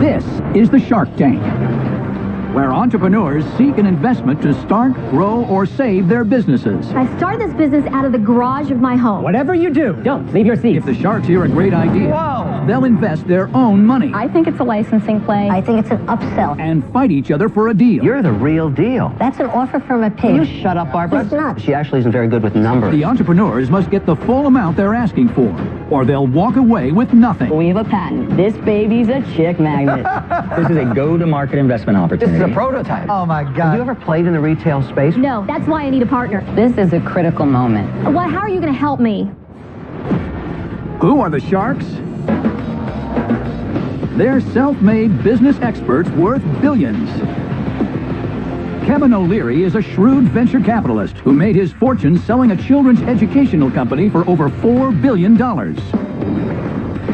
This is the Shark Tank, where entrepreneurs seek an investment to start, grow, or save their businesses. I started this business out of the garage of my home. Whatever you do, don't leave your seat. If the Sharks hear a great idea, they'll invest their own money. I think it's a licensing play. I think it's an upsell. And fight each other for a deal. You're the real deal. That's an offer from a pig. You shut up, Barbara. It's not. She actually isn't very good with numbers. The entrepreneurs must get the full amount they're asking for, or they'll walk away with nothing. We have a patent. This baby's a chick magnet. This is a go-to-market investment opportunity. This is a prototype. Oh my God. Have you ever played in the retail space? No, that's why I need a partner. This is a critical moment. Well, how are you going to help me? Who are the Sharks? They're self-made business experts worth billions. Kevin O'Leary is a shrewd venture capitalist who made his fortune selling a children's educational company for over $4 billion.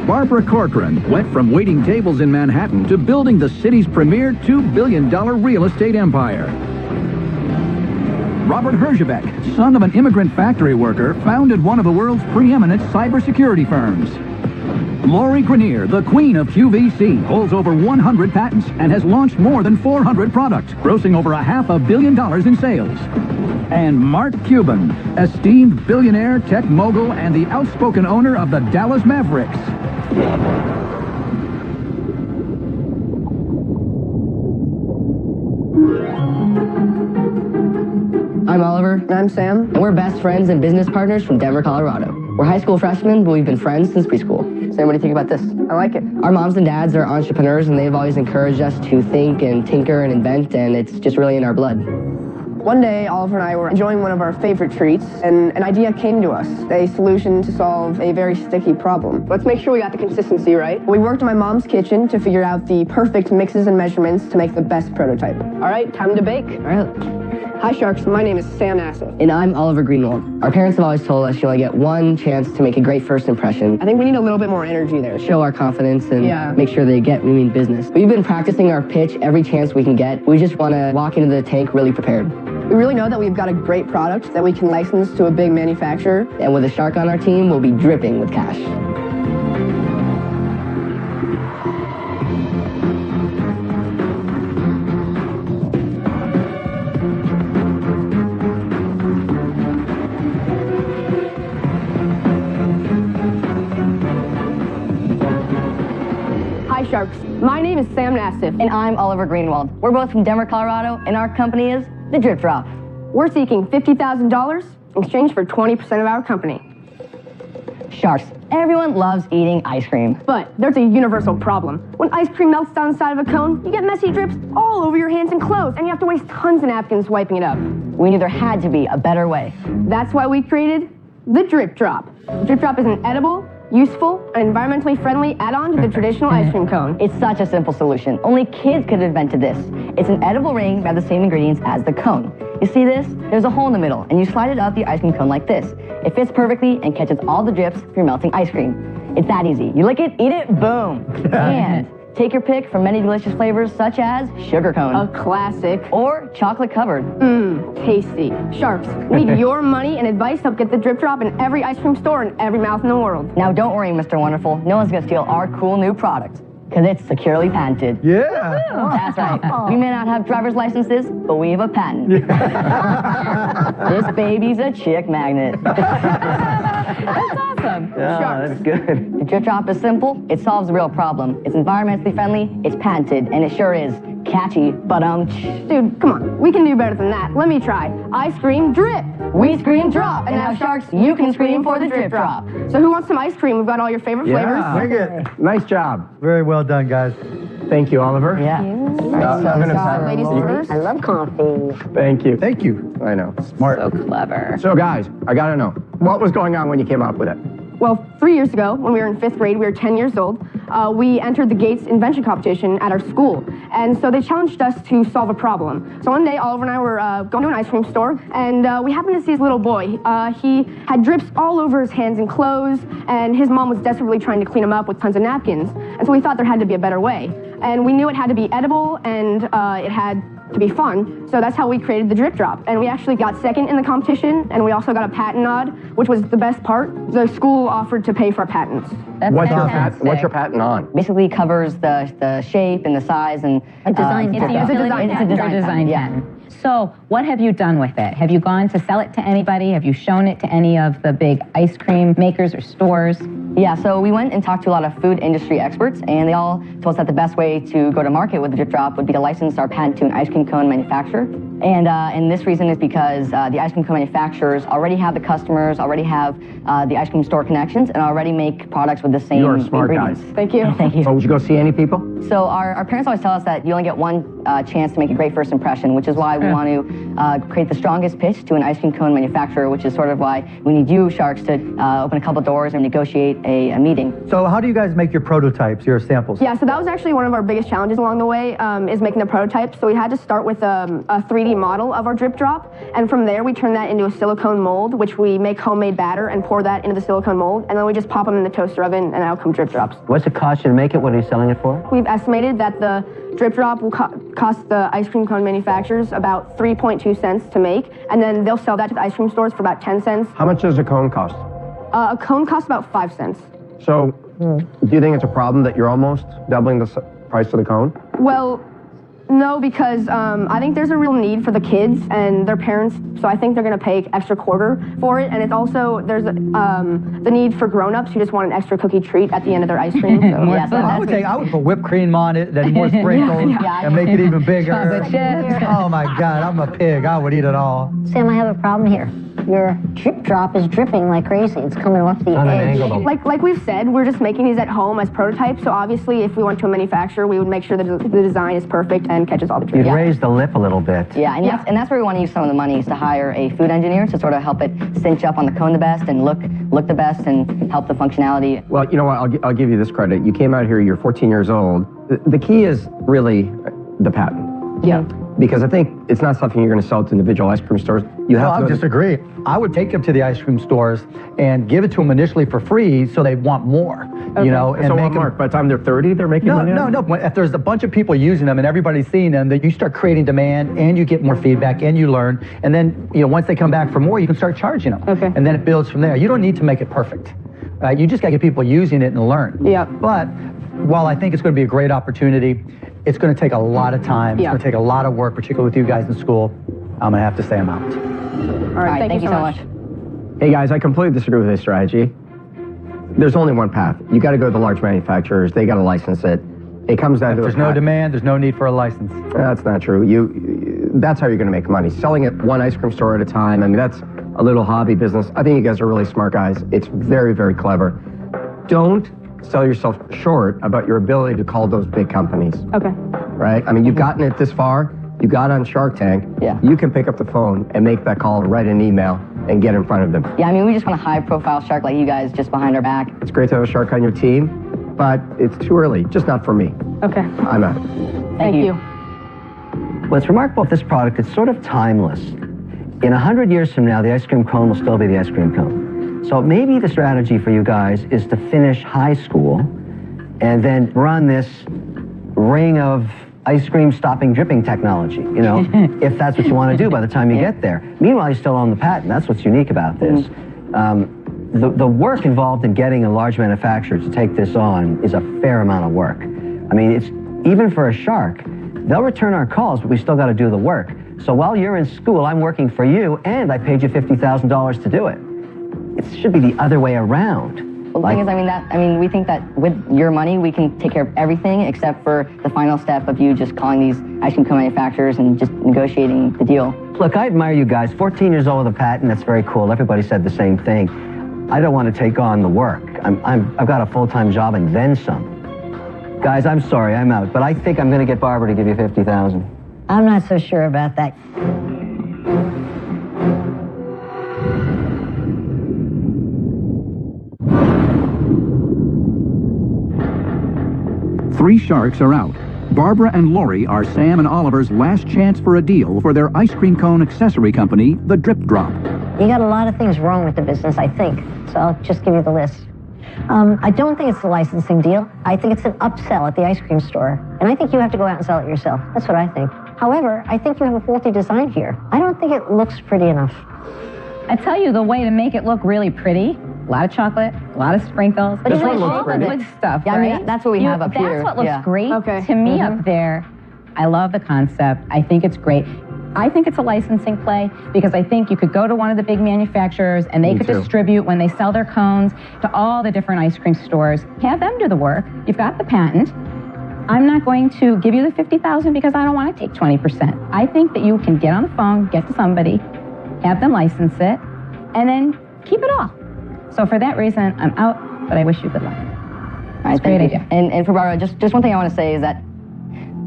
Barbara Corcoran went from waiting tables in Manhattan to building the city's premier $2 billion real estate empire. Robert Herjavec, son of an immigrant factory worker, founded one of the world's preeminent cybersecurity firms. Lori Grenier, the queen of QVC, holds over 100 patents and has launched more than 400 products, grossing over $500 million in sales. And Mark Cuban, esteemed billionaire, tech mogul, and the outspoken owner of the Dallas Mavericks. I'm Oliver. And I'm Sam. And we're best friends and business partners from Denver, Colorado. We're high school freshmen, but we've been friends since preschool. Sam, what do you think about this? I like it. Our moms and dads are entrepreneurs, and they've always encouraged us to think and tinker and invent, and it's just really in our blood. One day, Oliver and I were enjoying one of our favorite treats, and an idea came to us, a solution to solve a very sticky problem. Let's make sure we got the consistency right. We worked in my mom's kitchen to figure out the perfect mixes and measurements to make the best prototype. All right, time to bake. All right. Hi, Sharks. My name is Sam Nassif. And I'm Oliver Greenwald. Our parents have always told us you only get one chance to make a great first impression. I think we need a little bit more energy there. Show our confidence and make sure they get we mean business. We've been practicing our pitch every chance we can get. We just want to walk into the tank really prepared. We really know that we've got a great product that we can license to a big manufacturer. And with a shark on our team, we'll be dripping with cash. Hi, Sharks. My name is Sam Nassif. And I'm Oliver Greenwald. We're both from Denver, Colorado, and our company is The Drip Drop. We're seeking $50,000 in exchange for 20% of our company. Sharks. Everyone loves eating ice cream. But there's a universal problem. When ice cream melts down the side of a cone, you get messy drips all over your hands and clothes, and you have to waste tons of napkins wiping it up. We knew there had to be a better way. That's why we created the Drip Drop. The Drip Drop is an edible, useful, and environmentally friendly add-on to the traditional ice cream cone. It's such a simple solution. Only kids could have invented this. It's an edible ring made of the same ingredients as the cone. You see this? There's a hole in the middle, and you slide it up the ice cream cone like this. It fits perfectly and catches all the drips from your melting ice cream. It's that easy. You lick it, eat it, boom. And take your pick from many delicious flavors such as sugar cone. A classic. Or chocolate covered. Tasty. Sharks, we need your money and advice to help get the Drip Drop in every ice cream store and every mouth in the world. Now don't worry, Mr. Wonderful. No one's gonna steal our cool new product. Because it's securely patented. Yeah. That's right. We may not have driver's licenses, but we have a patent. This baby's a chick magnet. That's awesome. Yeah, that's good. The Drip Drop is simple. It solves a real problem. It's environmentally friendly. It's patented, and it sure is catchy. But dude, come on. We can do better than that. Let me try. I scream drip. We scream drop. And now, Sharks, you can scream for the Drip Drop. So who wants some ice cream? We've got all your favorite flavors. Bring it. Nice job. Very well done, guys. Thank you, Oliver. Yeah. Ladies first. I love coffee. Thank you. Thank you. I know. Smart. So clever. So, guys, I gotta know, what was going on when you came up with it? Well, 3 years ago, when we were in 5th grade, we were 10 years old, we entered the Gates invention competition at our school. And so they challenged us to solve a problem. So one day, Oliver and I were going to an ice cream store, and we happened to see this little boy. He had drips all over his hands and clothes, and his mom was desperately trying to clean him up with tons of napkins. And so we thought there had to be a better way. And we knew it had to be edible, and it had to be fun. So that's how we created the drip drop. And we actually got second in the competition, and we also got a patent nod, which was the best part. The school offered to pay for our patents. That's What's fantastic. your patent on? Basically covers the shape and the size and A design drip patent. drop. It's a design It's a patent. design patent, yeah. patent. So what have you done with it? Have you gone to sell it to anybody? Have you shown it to any of the big ice cream makers or stores? Yeah, so we went and talked to a lot of food industry experts, and they all told us that the best way to go to market with the drip drop would be to license our patent to an ice cream cone manufacturer. And this reason is because the ice cream cone manufacturers already have the customers, already have the ice cream store connections, and already make products with the same You're smart ingredients. guys. Thank you. Thank you. So would you go see any people? So our parents always tell us that you only get one chance to make a great first impression, which is why we want to create the strongest pitch to an ice cream cone manufacturer, which is sort of why we need you, Sharks, to open a couple doors and negotiate a meeting. So how do you guys make your prototypes, your samples? Yeah, so that was actually one of our biggest challenges along the way, is making the prototypes. So we had to start with a 3D model of our drip drop, and from there we turn that into a silicone mold, which we make homemade batter and pour that into the silicone mold, and then we just pop them in the toaster oven, and out come drip drops. What's it cost you to make it? What are you selling it for? We've estimated that the drip drop will cost the ice cream cone manufacturers about 3.2 cents to make, and then they'll sell that to the ice cream stores for about 10 cents. How much does a cone cost? A cone costs about 5 cents. So, do you think it's a problem that you're almost doubling the price of the cone? Well, no, because I think there's a real need for the kids and their parents, so I think they're going to pay extra quarter for it. And it's also, there's the need for grown-ups who just want an extra cookie treat at the end of their ice cream. So. Yeah, so I would put whipped cream on it, then more sprinkles, and make it even bigger. Chocolate chips. Oh my God, I'm a pig. I would eat it all. Sam, I have a problem here. Your drip drop is dripping like crazy. It's coming off the edge. Like we've said, we're just making these at home as prototypes. So obviously, if we went to a manufacturer, we would make sure that the design is perfect and catches all the tricks. You'd raise the lip a little bit. Yeah, and that's where we want to use some of the money, is to hire a food engineer to sort of help it cinch up on the cone the best and look the best and help the functionality. Well, you know what? I'll give you this credit. You came out here. You're 14 years old. The key is really the patent. Yeah. Because I think it's not something you're going to sell to individual ice cream stores. You have I to disagree. I would take them to the ice cream stores and give it to them initially for free, so they want more. Okay. You know, and So, make Mark, by the time they're 30, they're making money? No. If there's a bunch of people using them and everybody's seeing them, that you start creating demand and you get more feedback and you learn. And then, once they come back for more, you can start charging them. Okay. And then it builds from there. You don't need to make it perfect. Right? You just got to get people using it and learn. Yeah. But while I think it's going to be a great opportunity, it's going to take a lot of time. It's Yeah. going to take a lot of work, particularly with you guys in school. I'm going to have to say I'm out. All right, thank you so much. Hey, guys, I completely disagree with this strategy. There's only one path. You got to go to the large manufacturers. They got to license it. It comes down If to there's a no patent. demand, there's no need for a license. That's not true. That's how you're going to make money. Selling it one ice cream store at a time. I mean, that's a little hobby business. I think you guys are really smart guys. It's very, very clever. Don't sell yourself short about your ability to call those big companies. Okay. Right? I mean, you've gotten it this far. You got on Shark Tank. Yeah. You can pick up the phone and make that call, write an email, and get in front of them. Yeah, I mean, we just want a high-profile shark like you guys just behind our back. It's great to have a shark on your team, but it's too early. Just not for me. Okay. I'm out. Thank you. What's remarkable about this product, it's sort of timeless. In 100 years from now, the ice cream cone will still be the ice cream cone. So maybe the strategy for you guys is to finish high school and then run this ring of ice cream stopping dripping technology, if that's what you want to do by the time you get there. Meanwhile, you still own the patent. That's what's unique about this. The work involved in getting a large manufacturer to take this on is a fair amount of work. I mean, it's even for a shark, they'll return our calls, but we still got to do the work. So while you're in school, I'm working for you, and I paid you $50,000 to do it. It should be the other way around. Well, the thing is, we think that with your money, we can take care of everything except for the final step of you just calling these ice cream cone manufacturers and just negotiating the deal. Look, I admire you guys. 14 years old with a patent, that's very cool. Everybody said the same thing. I don't want to take on the work. I've got a full-time job and then some. Guys, I'm sorry, I'm out. But I think I'm going to get Barbara to give you $50,000. I'm not so sure about that. Three sharks are out. Barbara and Lori are Sam and Oliver's last chance for a deal for their ice cream cone accessory company, the Drip Drop. You got a lot of things wrong with the business, I think. So I'll just give you the list. I don't think it's the licensing deal. I think it's an upsell at the ice cream store. And I think you have to go out and sell it yourself. That's what I think. However, I think you have a faulty design here. I don't think it looks pretty enough. I tell you, the way to make it look really pretty, a lot of chocolate, a lot of sprinkles. But This one looks all the pretty. good stuff, Yeah, I right? mean, that's what we have up here. That's what looks Yeah. great Okay. to me up there. I love the concept. I think it's great. I think it's a licensing play because I think you could go to one of the big manufacturers and they could distribute when they sell their cones to all the different ice cream stores. Have them do the work. You've got the patent. I'm not going to give you the $50,000 because I don't want to take 20%. I think that you can get on the phone, get to somebody, have them license it, and then keep it all. So for that reason, I'm out, but I wish you good luck. It's a great idea. And for Barbara, just one thing I want to say is that,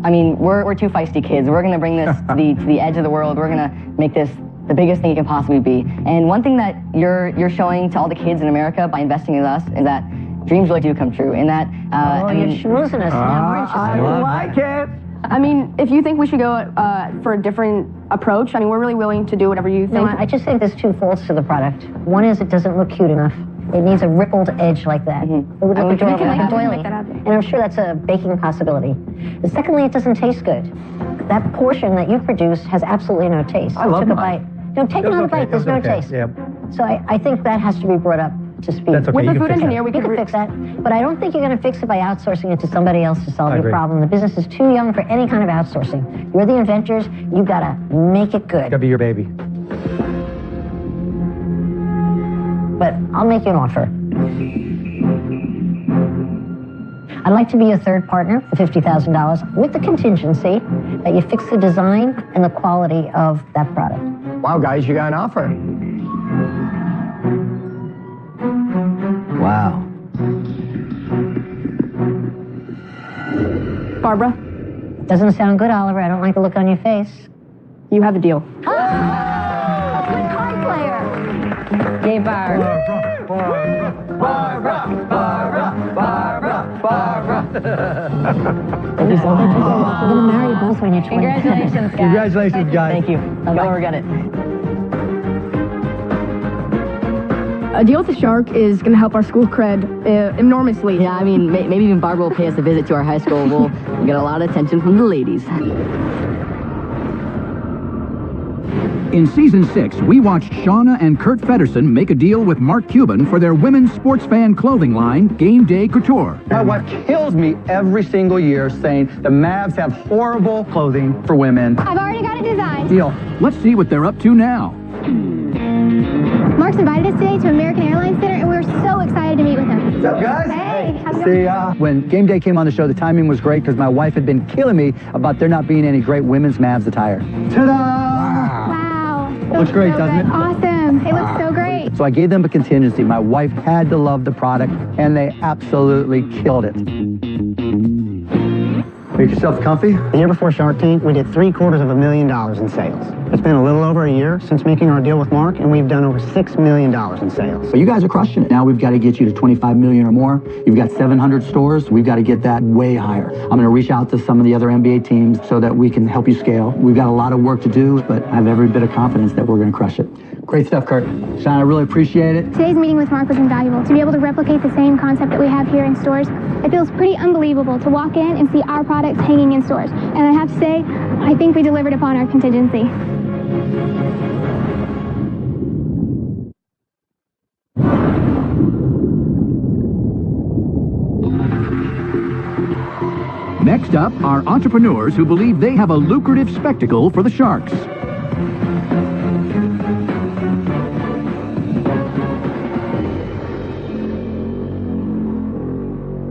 I mean, we're two feisty kids. We're going to bring this to the edge of the world. We're going to make this the biggest thing it can possibly be. And one thing that you're showing to all the kids in America by investing in us is that dreams really do come true. And that, I mean, you're schmoozing us now, aren't you? I like it. I mean, if you think we should go for a different approach, I mean, we're really willing to do whatever you think. No, I just think there's two faults to the product. One is it doesn't look cute enough. It needs a rippled edge like that. It would look adorable like a doily. And I'm sure that's a baking possibility. And secondly, it doesn't taste good. That portion that you produce has absolutely no taste. I love took a mine. bite. No, take another bite. There's no taste. Yeah. So I think that has to be brought up to speed. That's okay. With You a can food fix that. engineer, we You could can fix that, but I don't think you're going to fix it by outsourcing it to somebody else to solve your agree. problem. The business is too young for any kind of outsourcing. You're the inventors. You've got to make it good. Gotta be your baby. But I'll make you an offer. I'd like to be your third partner for $50,000 with the contingency that you fix the design and the quality of that product. Wow, guys, you got an offer. Wow. Barbara, Doesn't sound good, Oliver. I don't like the look on your face. you have a deal. Good card player. Yay, Barb. I'm going to marry you both when you're 20. Congratulations, guys. Congratulations, guys. Thank you. Go regret it. A deal with the Shark is going to help our school cred enormously. Yeah, I mean, maybe even Barbara will pay us a visit to our high school. We'll get a lot of attention from the ladies. In Season 6, we watched Shauna and Kurt Feddersen make a deal with Mark Cuban for their women's sports fan clothing line, Game Day Couture. My wife kills me every single year saying the Mavs have horrible clothing for women. I've already got it designed. Deal. Let's see what they're up to now. Mark's invited us today to American Airlines Center, and we're so excited to meet with him. What's up, guys? Hey, how's it See going? ya. When Game Day came on the show, the timing was great because my wife had been killing me about there not being any great women's Mavs attire. Ta-da! Wow. Looks great, doesn't it? Awesome. It looks so great. So I gave them a contingency. My wife had to love the product, and they absolutely killed it. Make yourself comfy. The year before Shark Tank, we did $750,000 in sales. It's been a little over a year since making our deal with Mark, and we've done over $6 million in sales. So you guys are crushing it. Now we've got to get you to 25 million or more. You've got 700 stores. We've got to get that way higher. I'm going to reach out to some of the other NBA teams so that we can help you scale. We've got a lot of work to do, but I have every bit of confidence that we're going to crush it. Great stuff, Kurt. Sean, I really appreciate it. Today's meeting with Mark was invaluable. To be able to replicate the same concept that we have here in stores, it feels pretty unbelievable to walk in and see our products hanging in stores. And I have to say, I think we delivered upon our contingency. Next up are entrepreneurs who believe they have a lucrative spectacle for the Sharks.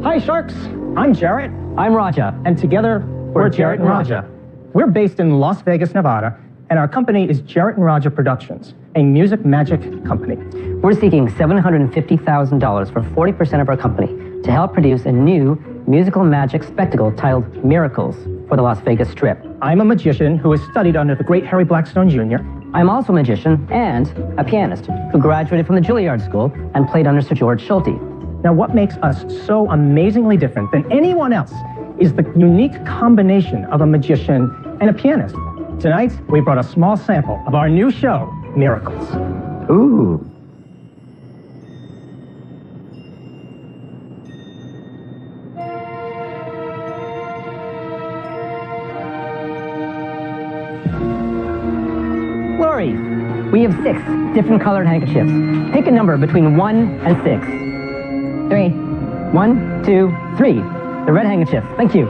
Hi, Sharks. I'm Jarrett. I'm Raja. And together, we're Jarrett and Raja. We're based in Las Vegas, Nevada, and our company is Jarrett and Raja Productions, a music magic company. We're seeking $750,000 for 40% of our company to help produce a new musical magic spectacle titled Miracles for the Las Vegas Strip. I'm a magician who has studied under the great Harry Blackstone Jr. I'm also a magician and a pianist who graduated from the Juilliard School and played under Sir George Schulte. Now, what makes us so amazingly different than anyone else is the unique combination of a magician and a pianist. Tonight, we brought a small sample of our new show, Miracles. Ooh. Lori, we have 6 different colored handkerchiefs. Pick a number between 1 and 6. 3. 1, 2, 3. The red handkerchief. Thank you.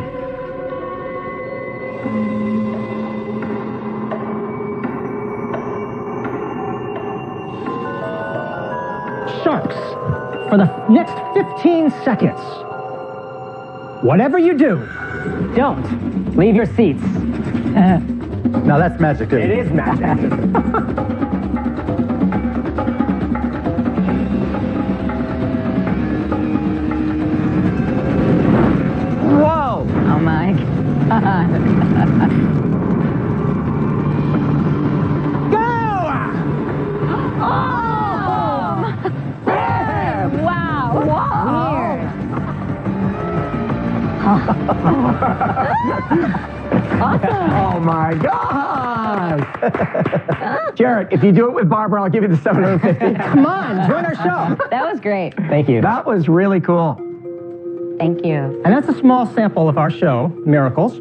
Sharks, for the next 15 seconds, whatever you do, don't leave your seats. Now that's magic, dude. It is magic. Whoa! Oh my God. Go! Oh! Wow. Weird. Oh my God! Jared, if you do it with Barbara, I'll give you the 750. Come on, join our show. That was great. Thank you. That was really cool. Thank you. And that's a small sample of our show, Miracles.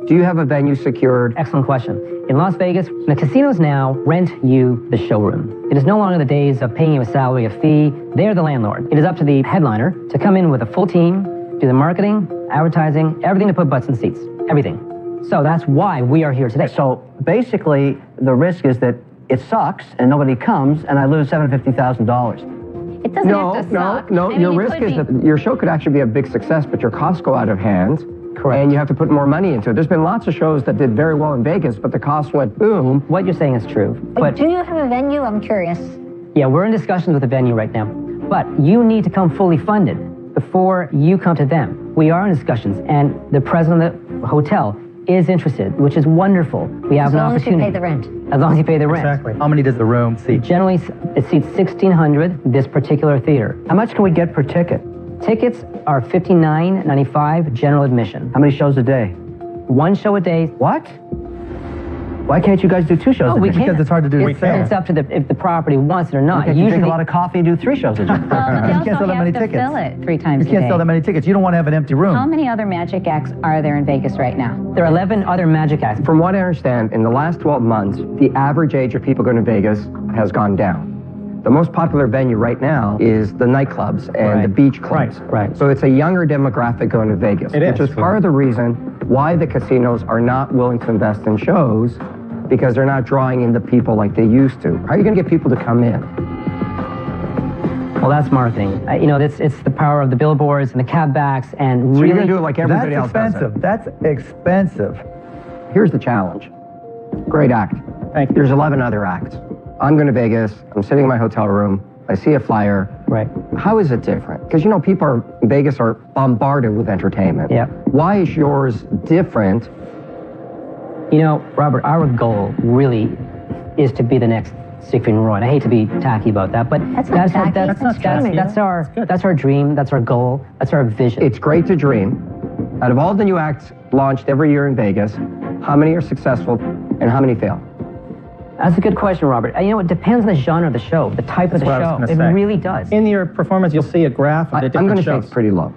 Do you have a venue secured? Excellent question. In Las Vegas, the casinos now rent you the showroom. It is no longer the days of paying you a salary, a fee. They're the landlord. It is up to the headliner to come in with a full team, do the marketing, advertising, everything to put butts in seats. Everything. So that's why we are here today. So basically, the risk is that it sucks and nobody comes and I lose $750,000. It doesn't have to suck. No. I mean, Your it risk could is be. that your show could actually be a big success, but your costs go out of hand. Correct. And you have to put more money into it. There's been lots of shows that did very well in Vegas, but the costs went boom. What you're saying is true. But Do you have a venue? I'm curious. yeah, we're in discussions with the venue right now. But you need to come fully funded before you come to them. We are in discussions, and the president of the hotel is interested, which is wonderful. We have As an long as you opportunity. pay the rent. As long as you pay the rent. Exactly. How many does the room seat? Generally, it seats 1,600, this particular theater. How much can we get per ticket? Tickets are $59.95 general admission. How many shows a day? 1 show a day. What? Why can't you guys do 2 shows Oh, a we day? can't. Because it's hard to do. It's up to if the property wants it or not. Okay, you drink a lot of coffee and do 3 shows a day. Well, but they You can't also sell that have many to tickets. fill it 3 times You can't a sell day. that many tickets. You don't want to have an empty room. How many other magic acts are there in Vegas right now? There are 11 other magic acts. From what I understand, in the last 12 months, the average age of people going to Vegas has gone down. The most popular venue right now is the nightclubs and the beach clubs. Right. So it's a younger demographic going to Vegas, which is part of the reason why the casinos are not willing to invest in shows, because they're not drawing in the people like they used to. How are you going to get people to come in? Well, that's marketing. You know, it's the power of the billboards and the cab backs and So really... you're going to do it like everybody else does it. That's expensive. Here's the challenge. Great act. Thank you. There's 11 other acts. I'm going to Vegas. I'm sitting in my hotel room. I see a flyer. Right. How is it different? Because, you know, people in Vegas are bombarded with entertainment. Yeah. Why is yours different? You know, Robert, our goal really is to be the next Siegfried and Roy. And I hate to be tacky about that, but That's not tacky. That's not tacky. that's our dream, that's our goal, that's our vision. It's great to dream. Out of all the new acts launched every year in Vegas, how many are successful and how many fail? That's a good question, Robert. You know, it depends on the genre of the show, the type of the show. It really does. In your performance, you'll see a graph of the I'm different going to say shows. it's pretty low.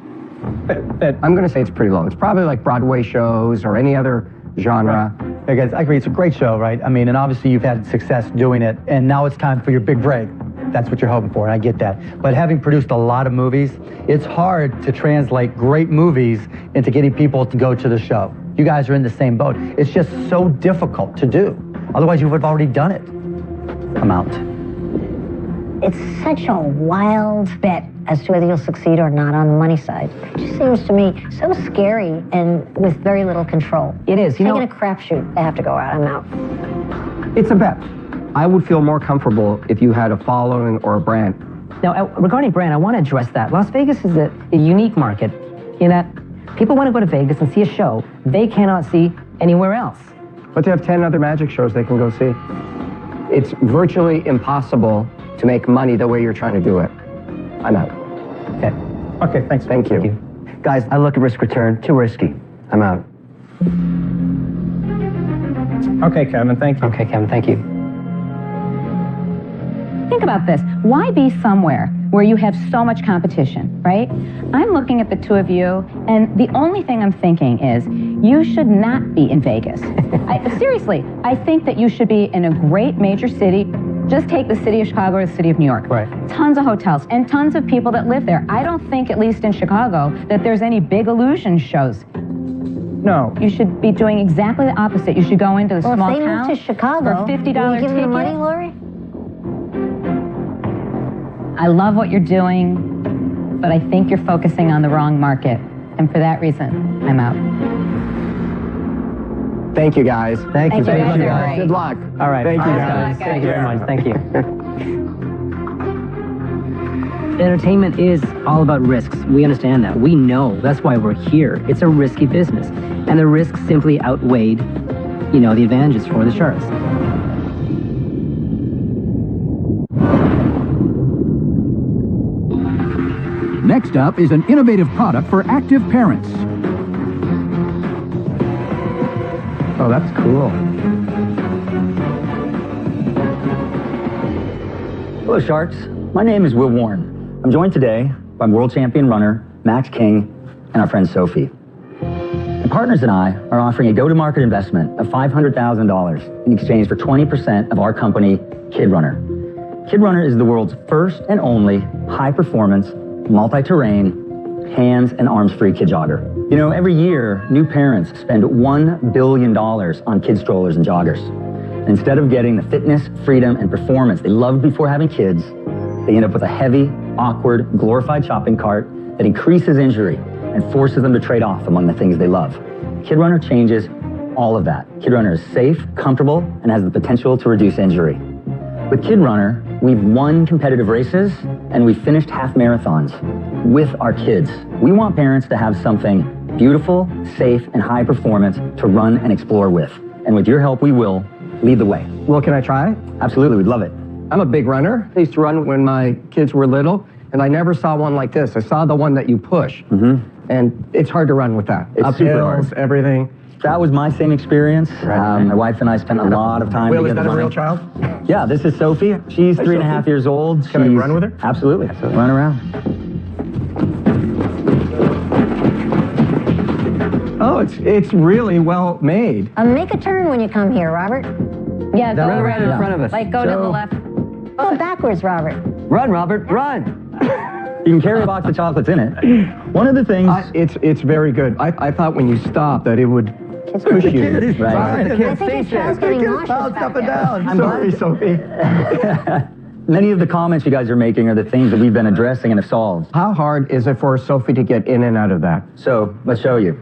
I'm going to say it's pretty low. It's probably like Broadway shows or any other genre. Yeah, guys, I agree. It's a great show, right? I mean, and obviously you've had success doing it, and now it's time for your big break. That's what you're hoping for, and I get that. But having produced a lot of movies, it's hard to translate great movies into getting people to go to the show. You guys are in the same boat. It's just so difficult to do. Otherwise, you would have already done it. I'm out. It's such a wild bet as to whether you'll succeed or not on the money side. It just seems to me so scary and with very little control. It is. Taking a crapshoot. They have to go out. I'm out. It's a bet. I would feel more comfortable if you had a following or a brand. Now, regarding brand, I want to address that. Las Vegas is a unique market in that people want to go to Vegas and see a show they cannot see anywhere else. But they have 10 other magic shows they can go see. It's virtually impossible to make money the way you're trying to do it. I'm out. Okay. Okay, thanks. Thank you. Guys, I look at risk return, too risky. I'm out. Okay, Kevin, thank you. Okay, Kevin, thank you. Think about this. Why be somewhere where you have so much competition, right? I'm looking at the two of you, and the only thing I'm thinking is you should not be in Vegas. Seriously, I think that you should be in a great major city. Just take the city of Chicago or the city of New York. Right. Tons of hotels and tons of people that live there. I don't think, at least in Chicago, that there's any big illusion shows. No. You should be doing exactly the opposite. You should go into the small town. If they move to Chicago, for $50 will you give ticket. them the money, Lori? I love what you're doing, but I think you're focusing on the wrong market. And for that reason, I'm out. Thank you, guys. Thank you. Thank you, guys. Good luck. All right. Thank you, Good guys. luck, Thank you very guys. much. Thank you. Entertainment is all about risks. We understand that. We know. That's why we're here. It's a risky business. And the risks simply outweighed, the advantages for the Sharks. Next up is an innovative product for active parents. Oh, that's cool. Hello, Sharks. My name is Will Warren. I'm joined today by world champion runner Max King and our friend Sophie. The partners and I are offering a go-to-market investment of $500,000 in exchange for 20% of our company, Kid Runner. Kid Runner is the world's first and only high-performance, multi-terrain, hands and arms-free kid jogger. Every year, new parents spend $1 billion on kid strollers and joggers. And instead of getting the fitness, freedom, and performance they loved before having kids, they end up with a heavy, awkward, glorified shopping cart that increases injury and forces them to trade off among the things they love. Kid Runner changes all of that. Kid Runner is safe, comfortable, and has the potential to reduce injury. With Kid Runner, we've won competitive races and we've finished half marathons with our kids. We want parents to have something beautiful, safe, and high performance to run and explore with. And with your help, we will lead the way. Well, can I try? Absolutely, we'd love it. I'm a big runner. I used to run when my kids were little, and I never saw one like this. I saw the one that you push, and it's hard to run with that. It's super hard. Uphills, everything. That was my same experience. My wife and I spent a lot of time Will, together. is that a real running. child? Yeah, this is Sophie. She's 3.5 years old. Can I run with her? Absolutely. Run around. Oh, it's really well made. Make a turn when you come here, Robert. Yeah, go right in front of us. Like, go to the left. Go backwards, Robert. Run, Robert, run. You can carry a box of chocolates in it. One of the things... It's very good. I thought when you stopped that it would push you. Right. I think your child's getting nauseous back there. I'm sorry, Sophie. Many of the comments you guys are making are the things that we've been addressing and have solved. How hard is it for Sophie to get in and out of that? So, let's show you.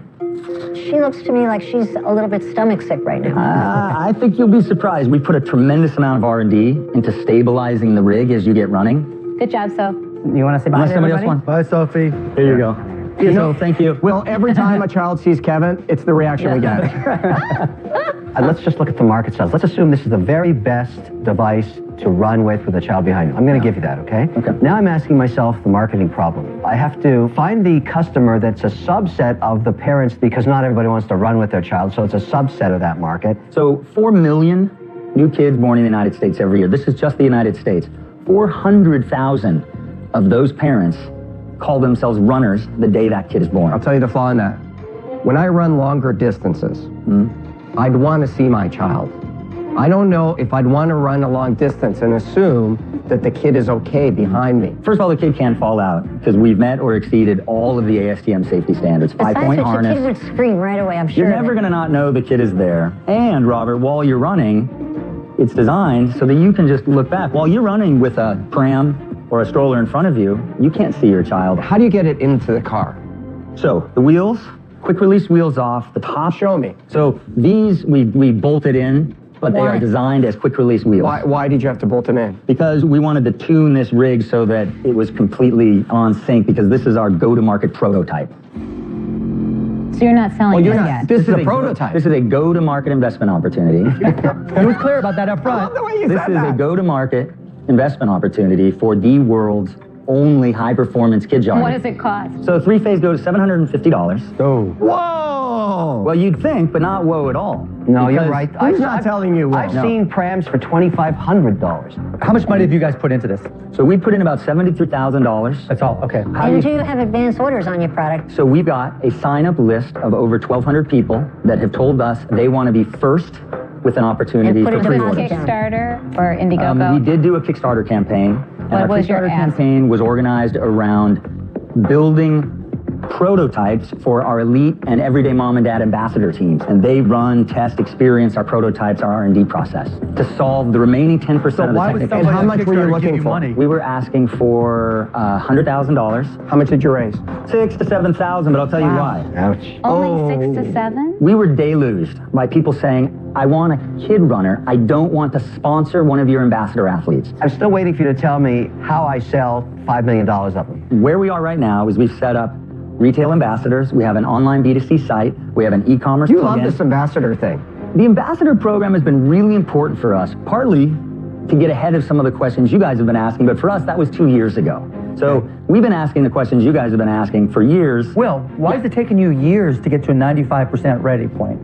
She looks to me like she's a little bit stomach sick right now. I think you'll be surprised. We put a tremendous amount of R&D into stabilizing the rig as you get running. Good job, So. You want to say bye Unless to somebody everybody? else wants. Bye, Sophie. Here you go. Thank you. Well, every time a child sees Kevin, it's the reaction we get. Let's just look at the market size. Let's assume this is the very best device to run with a child behind you. I'm going to give you that, okay? Now I'm asking myself the marketing problem. I have to find the customer that's a subset of the parents because not everybody wants to run with their child, so it's a subset of that market. So 4 million new kids born in the United States every year. This is just the United States. 400,000 of those parents call themselves runners the day that kid is born. I'll tell you the flaw in that. When I run longer distances, I'd want to see my child. I don't know if I'd want to run a long distance and assume that the kid is okay behind me. First of all, the kid can't fall out because we've met or exceeded all of the ASTM safety standards. Besides 5-point which, harness. the kid would scream right away, I'm sure. You're never going to not know the kid is there. And Robert, while you're running, it's designed so that you can just look back. While you're running with a pram or a stroller in front of you, you can't see your child. How do you get it into the car? So the wheels, quick release wheels off, the top. Show me. So these we bolted in, but they are designed as quick release wheels. Why did you have to bolt them in? Because we wanted to tune this rig so that it was completely on sync, because this is our go-to-market prototype. So you're not selling this yet? This is a prototype. This is a go-to-market investment opportunity. He was clear about that up front. This is a go-to-market investment opportunity for the world's only high-performance kid jogger. What does it cost? So 3-phase go to $750. Oh. Whoa! Whoa! Well, you'd think, but not whoa at all. No, you're right. Who's not telling you whoa? I've seen prams for $2,500. How much money have you guys put into this? So we put in about $73,000. That's all. Okay. And do you have advanced orders on your product? So we've got a sign-up list of over 1,200 people that have told us they want to be first with an opportunity for pre-orders. Kickstarter or Indiegogo? We did do a Kickstarter campaign. And What our was your Kickstarter ask? campaign was organized around building prototypes for our elite and everyday mom and dad ambassador teams. And they run, test, experience our prototypes, our R&D process to solve the remaining 10% of the technical. And how much were you looking for? We were asking for $100,000. How much did you raise? 6,000 to 7,000, but I'll tell you why. Ouch. Only 6 to 7? We were deluged by people saying, I want a kid runner. I don't want to sponsor one of your ambassador athletes. I'm still waiting for you to tell me how I sell $5 million of them. Where we are right now is we've set up retail ambassadors. We have an online B2C site. We have an e-commerce You plugin. love this ambassador thing. The ambassador program has been really important for us, partly to get ahead of some of the questions you guys have been asking, but for us, that was 2 years ago. So we've been asking the questions you guys have been asking for years. Will, why is it taking you years to get to a 95% ready point?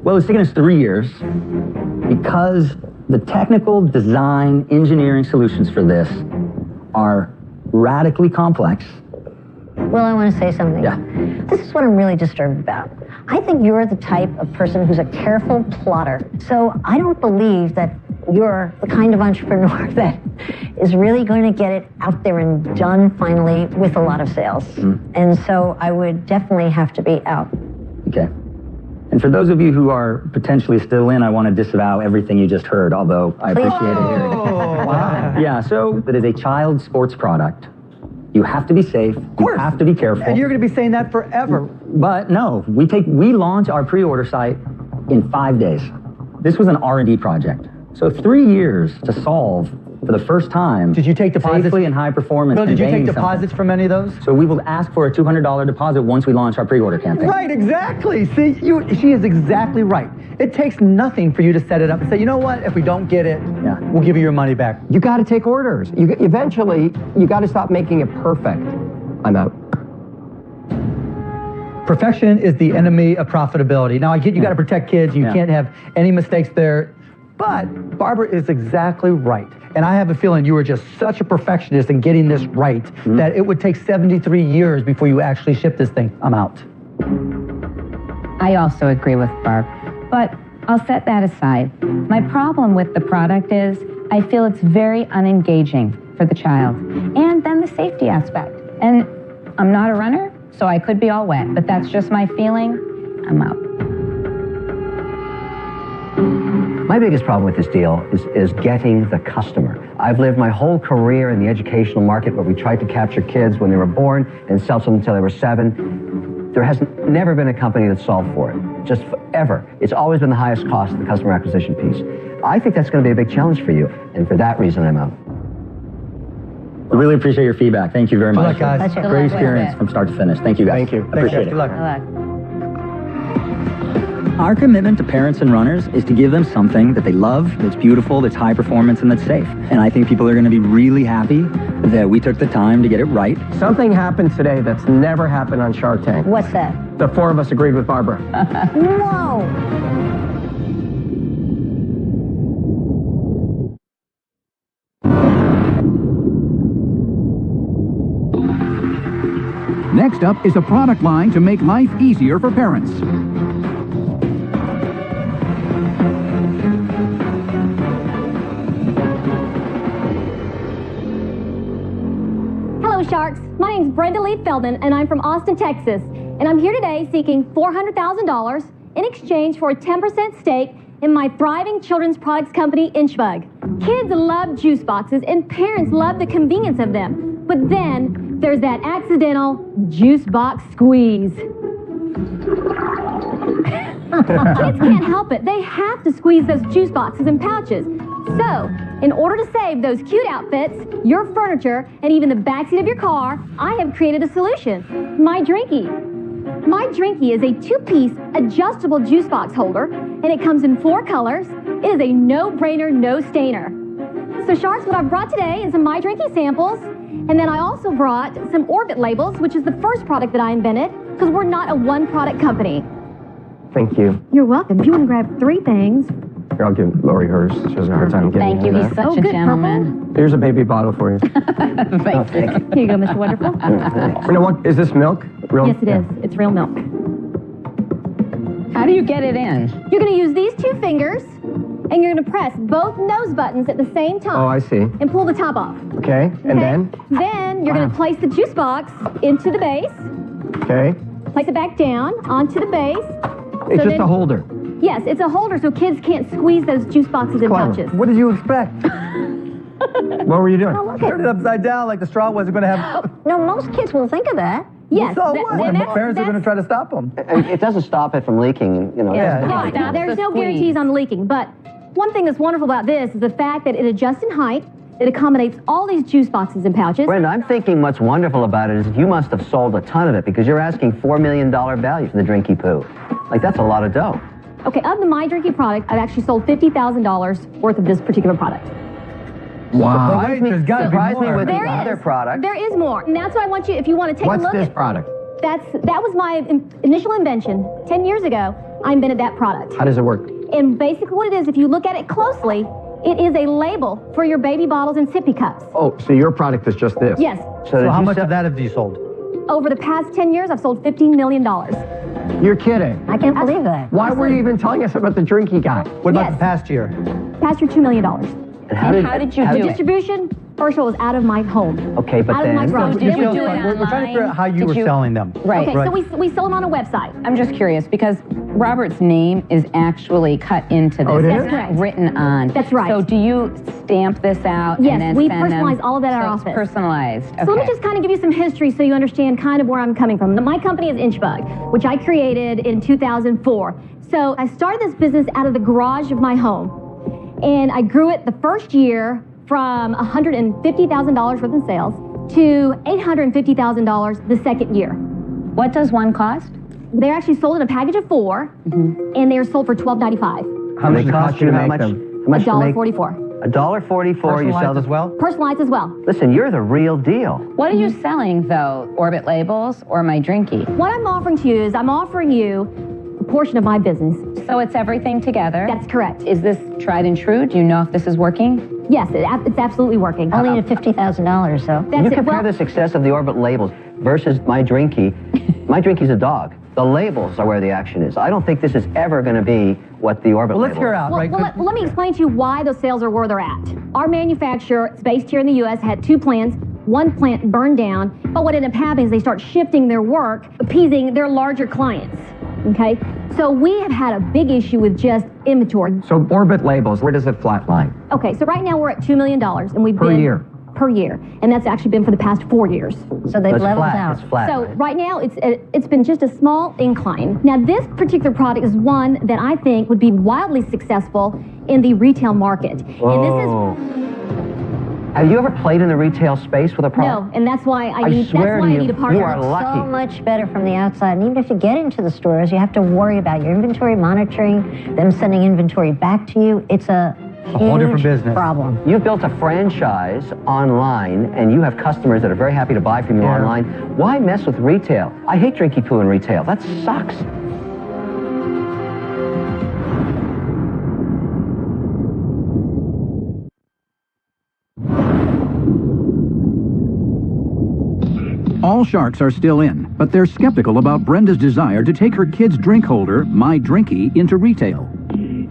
Well, it's taken us 3 years because the technical design engineering solutions for this are radically complex. Well, I want to say something. Yeah. This is what I'm really disturbed about. I think you're the type of person who's a careful plotter. So I don't believe that you're the kind of entrepreneur that is really going to get it out there and done finally with a lot of sales. And so I would definitely have to be out. Okay. And for those of you who are potentially still in, I want to disavow everything you just heard, although I appreciate it hearing it. Wow. Yeah, so it is a child sports product. You have to be safe. You have to be careful. And you're going to be saying that forever. But no, we launch our pre-order site in 5 days. This was an R&D project. So 3 years to solve for the first time. Did you take deposits? Safely and high performance. Bill, did you take conveying deposits something. from any of those? So we will ask for a $200 deposit once we launch our pre-order campaign. Right, exactly. See, she is exactly right. It takes nothing for you to set it up and say, you know what, if we don't get it, we'll give you your money back. You got to take orders. Eventually, you got to stop making it perfect. I'm out. Perfection is the enemy of profitability. Now, I get you got to protect kids. You can't have any mistakes there. But Barbara is exactly right. And I have a feeling you were just such a perfectionist in getting this right that it would take 73 years before you actually ship this thing. I'm out. I also agree with Barb, but I'll set that aside. My problem with the product is I feel it's very unengaging for the child. And then the safety aspect. And I'm not a runner, so I could be all wet, but that's just my feeling. I'm out. My biggest problem with this deal is getting the customer. I've lived my whole career in the educational market where we tried to capture kids when they were born and sell to them until they were 7. There has never been a company that solved for it, just ever. It's always been the highest cost, the customer acquisition piece. I think that's going to be a big challenge for you, and for that reason, I'm out. I really appreciate your feedback. Thank you very much. Good luck, guys. Great experience from start to finish. Thank you, guys. Thank you. Appreciate it. Good luck. Good luck. Our commitment to parents and runners is to give them something that they love, that's beautiful, that's high performance, and that's safe. And I think people are going to be really happy that we took the time to get it right. Something happened today that's never happened on Shark Tank. What's that? The 4 of us agreed with Barbara. Whoa! Next up is a product line to make life easier for parents. Hello, Sharks. My name's Brenda Lee Feldman, and I'm from Austin, Texas. And I'm here today seeking $400,000 in exchange for a 10% stake in my thriving children's products company, Inchbug. Kids love juice boxes, and parents love the convenience of them. But then there's that accidental juice box squeeze. Kids can't help it. They have to squeeze those juice boxes and pouches. So, in order to save those cute outfits, your furniture, and even the backseat of your car, I have created a solution. My Drinky. My Drinky is a 2-piece adjustable juice box holder, and it comes in 4 colors. It is a no-brainer, no-stainer. So, Sharks, what I brought today is some My Drinky samples, and then I also brought some Orbit labels, which is the first product that I invented, because we're not a one-product company. Thank you. You're welcome. If you want to grab 3 things. Here, I'll give Lori hers. She has a hard time getting Thank you. He's such a gentleman. Here's a baby bottle for you. Thank you. Here you go, Mr. Wonderful. You know what? Is this milk? Real? Yes, it is. It's real milk. How do you get it in? You're going to use these 2 fingers, and you're going to press both nose buttons at the same time. Oh, I see. And pull the top off. Okay, and then? Then you're going to place the juice box into the base. Okay. Place it back down onto the base. It's just a holder. Yes, it's a holder so kids can't squeeze those juice boxes and pouches. What did you expect? What were you doing? Turn it upside down like the straw wasn't going to have... No, most kids will think of that. Yes. So what? And the parents are going to try to stop them. It doesn't stop it from leaking, you know. Yeah, there's no guarantees on leaking, but one thing that's wonderful about this is the fact that it adjusts in height. It accommodates all these juice boxes and pouches. Brenda, I'm thinking what's wonderful about it is you must have sold a ton of it because you're asking $4 million value for the Drinky Poo. Like, that's a lot of dough. Okay, of the My Drinky product, I've actually sold $50,000 worth of this particular product. Wow. There's got to be more. With the other product. There is more, and that's why I want you, if you want to take a look What's this product? that was my initial invention. 10 years ago, I invented that product. How does it work? And basically what it is, if you look at it closely, it is a label for your baby bottles and sippy cups. Oh, so your product is just this? Yes. So how much of that have you sold? Over the past 10 years, I've sold $15 million. You're kidding. I can't believe that. Why were you even telling us about the Drinky guy? What about the past year? Past year, $2 million. And how did you do it? Distribution, first of all, was out of my home. Okay, but out of my garage. We're trying to figure out how you were selling them. Right. Okay, so we sell them on a website. I'm just curious because Robert's name is actually cut into this. Oh, it is? It's That's not correct. written on. That's right. So do you stamp this out Yes, and then we send personalize them? all of that at our So office. It's personalized. Okay. So let me just kind of give you some history so you understand kind of where I'm coming from. My company is Inchbug, which I created in 2004. So I started this business out of the garage of my home. And I grew it the first year from $150,000 worth in sales to $850,000 the second year. What does one cost? They're actually sold in a package of 4, and they are sold for $12.95. How much does it cost you to make them? How much to make? $1.44. $1.44 you sell as well? Personalized as well. Listen, you're the real deal. What are you selling though? Orbit labels or My Drinky? What I'm offering to you is I'm offering you a portion of my business. So it's everything together? That's correct. Is this tried and true? Do you know if this is working? Yes, it's absolutely working. Only at $50,000, so. That's You it. compare the success of the Orbit labels versus My Drinky. My Drinky's a dog. The labels are where the action is. I don't think this is ever going to be what the Orbit Well, let's label hear is. out, Well, right? let me explain to you why those sales are where they're at. Our manufacturer, it's based here in the U.S., had 2 plants. One plant burned down, but what ended up happening is they start shifting their work, appeasing their larger clients. Okay? So we have had a big issue with just inventory. So Orbit labels, where does it flatline? Okay, so right now we're at $2 million, and we've Per been year? Per year, and that's actually been for the past 4 years. So they've leveled out. It's flat. So right now it's been just a small incline. Now this particular product is one that I think would be wildly successful in the retail market. Whoa. And this is Have you ever played in the retail space with a product? no, and that's why I need swear that's why to I need a you, partner. you are lucky. So much better from the outside. And even if you get into the stores, you have to worry about your inventory monitoring, them sending inventory back to you. It's a whole different huge business. problem. You've built a franchise online, and you have customers that are very happy to buy from you online. Why mess with retail? I hate Drinky Poo in retail. That sucks. All sharks are still in, but they're skeptical about Brenda's desire to take her kid's drink holder, My Drinky, into retail.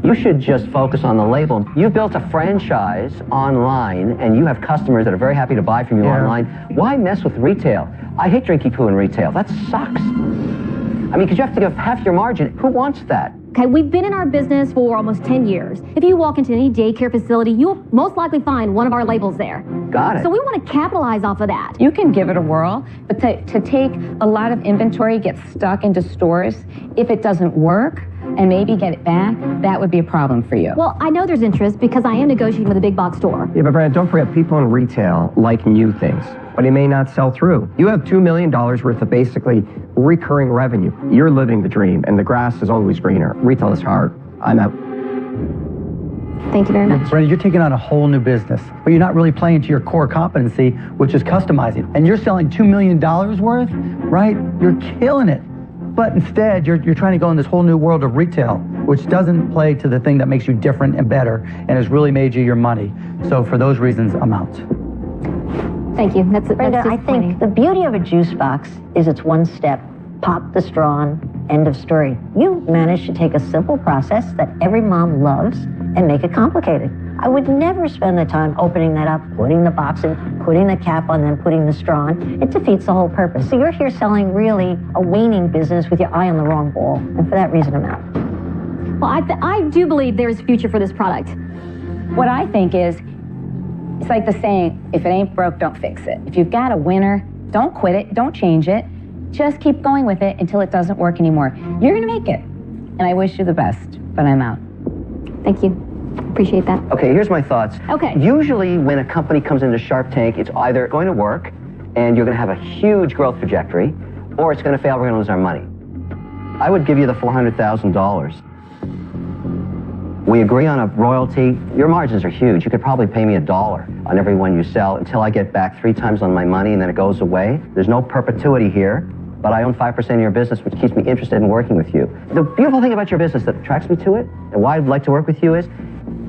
You should just focus on the label. You've built a franchise online, and you have customers that are very happy to buy from you online. Why mess with retail? I hate Drinky Poo in retail. That sucks. I mean, because you have to give half your margin. Who wants that? Okay, we've been in our business for almost 10 years. If you walk into any daycare facility, you'll most likely find one of our labels there. Got it. So we want to capitalize off of that. You can give it a whirl, but to take a lot of inventory, get stuck into stores, if it doesn't work, and maybe get it back, that would be a problem for you. Well, I know there's interest because I am negotiating with a big box store. Yeah, but Brenda, don't forget, people in retail like new things, but it may not sell through. You have $2 million worth of basically recurring revenue. You're living the dream, and the grass is always greener. Retail is hard. I'm out. Thank you very much. Brenda, you're taking on a whole new business, but you're not really playing to your core competency, which is customizing. And you're selling $2 million worth, right? You're killing it. But instead, you're trying to go in this whole new world of retail, which doesn't play to the thing that makes you different and better and has really made you your money. So for those reasons, I'm out. Thank you. Brenda, I think the beauty of a juice box is it's one step. Pop the straw on, end of story. You managed to take a simple process that every mom loves and make it complicated. I would never spend the time opening that up, putting the box in, putting the cap on, then putting the straw on. It defeats the whole purpose. So you're here selling really a waning business with your eye on the wrong ball. And for that reason, I'm out. Well, I do believe there is a future for this product. What I think is, it's like the saying, if it ain't broke, don't fix it. If you've got a winner, don't quit it, don't change it. Just keep going with it until it doesn't work anymore. You're gonna make it. And I wish you the best, but I'm out. Thank you. Appreciate that. Okay, here's my thoughts. Okay. Usually when a company comes into Shark Tank, it's either going to work and you're going to have a huge growth trajectory, or it's going to fail, we're going to lose our money. I would give you the $400,000. We agree on a royalty. Your margins are huge. You could probably pay me $1 on every one you sell until I get back 3 times on my money and then it goes away. There's no perpetuity here, but I own 5% of your business, which keeps me interested in working with you. The beautiful thing about your business that attracts me to it and why I'd like to work with you is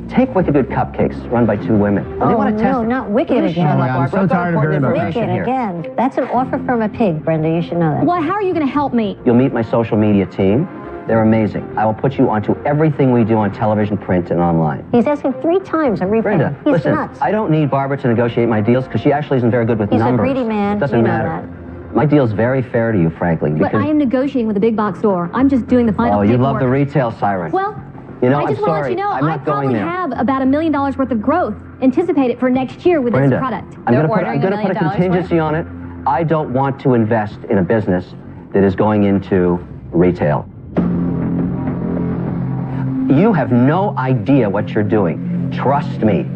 take Wicked Good Cupcakes run by 2 women. And they want to test not Wicked again. I'm so tired of hearing about Wicked again. That's an offer from a pig, Brenda. You should know that. Well, how are you going to help me? You'll meet my social media team. They're amazing. I will put you onto everything we do on television, print, and online. He's asking 3 times. I'm repaying. Brenda, He's listen, nuts. I don't need Barbara to negotiate my deals because she actually isn't very good with numbers. He's a greedy man. Doesn't You know matter. My deal's very fair to you, frankly. But I am negotiating with a big box store. I'm just doing the final you love paperwork. the retail siren. Well, you know, I just want to let you know, I probably there. have about $1 million worth of growth anticipated for next year with Brenda, this product. I'm going to put a contingency on it. I don't want to invest in a business that is going into retail. You have no idea what you're doing. Trust me.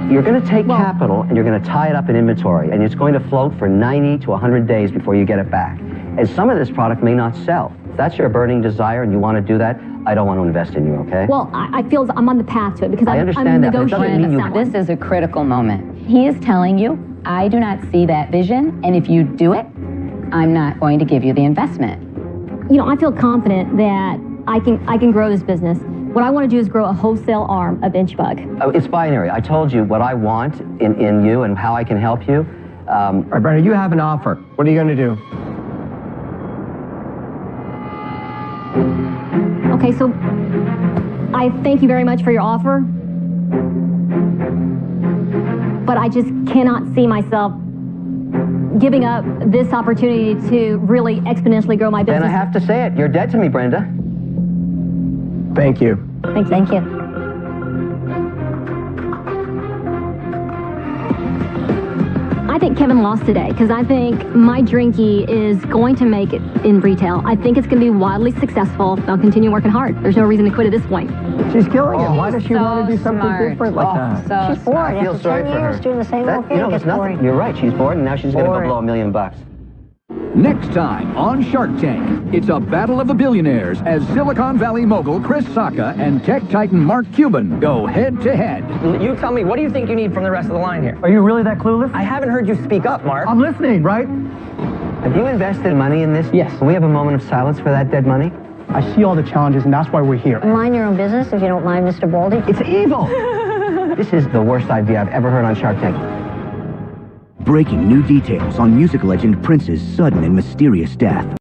You're going to take capital and you're going to tie it up in inventory, and it's going to float for 90 to 100 days before you get it back. And some of this product may not sell. If that's your burning desire and you want to do that, I don't want to invest in you, okay? Well, I feel I'm on the path to it because I'm negotiating. This is a critical moment. He is telling you, I do not see that vision, and if you do it, I'm not going to give you the investment. You know, I feel confident that I can grow this business. What I want to do is grow a wholesale arm of Inchbug. Oh, it's binary. I told you what I want in you and how I can help you. All right, Brenda, you have an offer. What are you going to do? Okay, so I thank you very much for your offer, but I just cannot see myself giving up this opportunity to really exponentially grow my business. Then I have to say it. You're dead to me, Brenda. Thank you. Thank you. I think Kevin lost today because I think my Drinky is going to make it in retail. I think it's going to be wildly successful. I'll continue working hard. There's no reason to quit at this point. She's killing it. Why does she want to do something different like that? She's bored. I feel After sorry 10 for years her. doing the same old thing, You know, it's there's nothing. boring. You're right. She's bored, and now she's going to go blow $1 million. Next time on Shark Tank, it's a battle of the billionaires as Silicon Valley mogul Chris Sacca and tech titan Mark Cuban go head-to-head. You tell me, what do you think you need from the rest of the line here? Are you really that clueless? I haven't heard you speak up, Mark. I'm listening, right? Have you invested money in this? Yes. Can we have a moment of silence for that dead money? I see all the challenges, and that's why we're here. Mind your own business, if you don't mind, Mr. Baldy. It's evil. This is the worst idea I've ever heard on Shark Tank. Breaking new details on music legend Prince's sudden and mysterious death.